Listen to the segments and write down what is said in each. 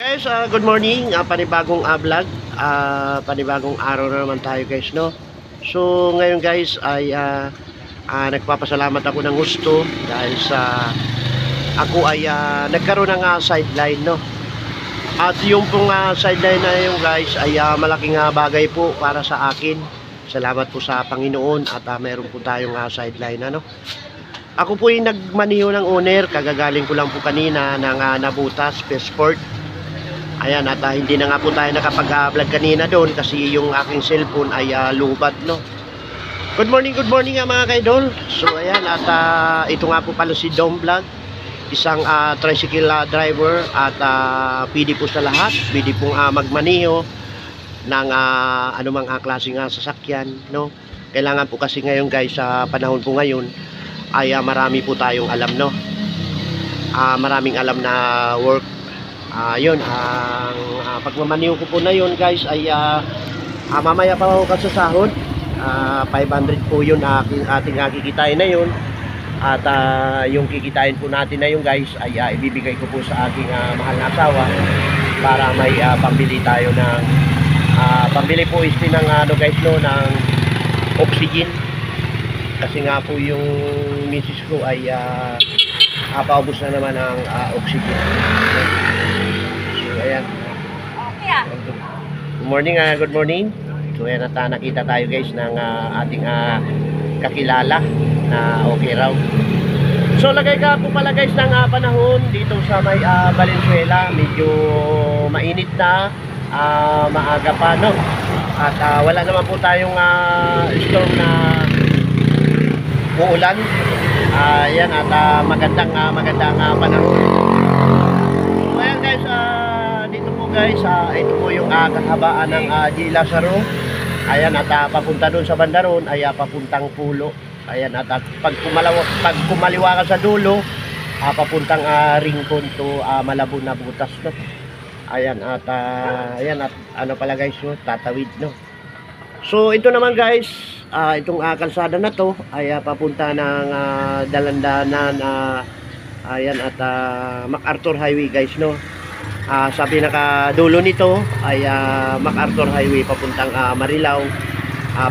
Guys, good morning. Panibagong vlog. Panibagong araw na naman tayo guys, no? So, ngayon guys ay nagpapasalamat ako ng gusto dahil sa ako ay nagkaroon ng sideline, no? At yung pong sideline na yun guys ay malaking bagay po para sa akin. Salamat po sa Panginoon at meron po tayong sideline, ano? Ako po yung nagmaniho ng owner. Kagagaling ko lang po kanina ng Nabutas Passport. Ayan, at hindi na nga po tayo nakapag-vlog kanina doon kasi yung aking cellphone ay lubat, no? Good morning mga kaidol. So ayan, at ito nga po pala si Dom Vlog, isang tricycle driver at pwede po sa lahat, pwede pong magmaniho ng anumang klaseng sasakyan, no? Kailangan po kasi ngayon guys, sa panahon po ngayon ay marami po tayong alam, no? Maraming alam na work. Yun, ang pagmamaniho ko po na yun guys ay mamaya pa ako kasasahod. 500 po yun ating kikitain na yun. At yung kikitain po natin na yun guys ay ibibigay ko po sa ating mahal na asawa para may pambili tayo ng pambili po ng guys, no, ng oxygen. Kasi nga po yung misis ko ay paubos na naman ng oxygen. So ayan. Good morning, good morning. So ayan, at nakita tayo guys ng ating kakilala na okay raw. So lagay ka po pala guys ng panahon dito sa may Valenzuela. Medyo mainit na, maaga pa, no? At wala naman po tayong storm na uulan. Ayan, at magandang panahon. So ayan guys, dito po guys, ito po yung kahabaan ng G. Lazaro. Ayan, at papunta doon sa banda ron ay papuntang Pulo. Ayan, at pag kumaliwa ka sa dulo, papuntang Rincon to Malabon na butas, no? Ayan, at ayan, at ano pala guys, no? Tatawid, no? So ito naman guys, itong kalsada na to ay papunta ng dalandanan, ayan, at MacArthur Highway guys, no? Sa pinakadulo nito ay MacArthur Highway papuntang Marilao.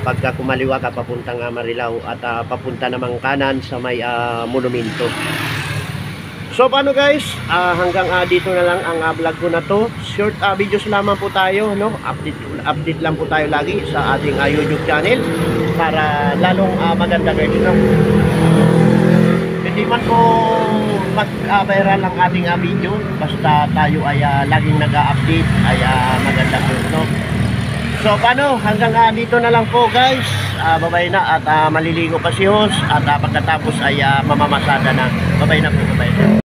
Pagka kumaliwa ka papuntang Marilao at papunta namang kanan sa may monumento. So paano guys, hanggang dito na lang ang vlog ko na to. Short videos lamang po tayo, no? Update lang po tayo lagi sa ating YouTube channel para lalong maganda guys, no? Hindi man po mag-viral ang ating video, basta tayo ay laging nag-update ay maganda po, no? So paano, hanggang dito na lang po guys. Babay na at maliligo pa si host at pagkatapos ay mamamasada na. Babay na po, babay na.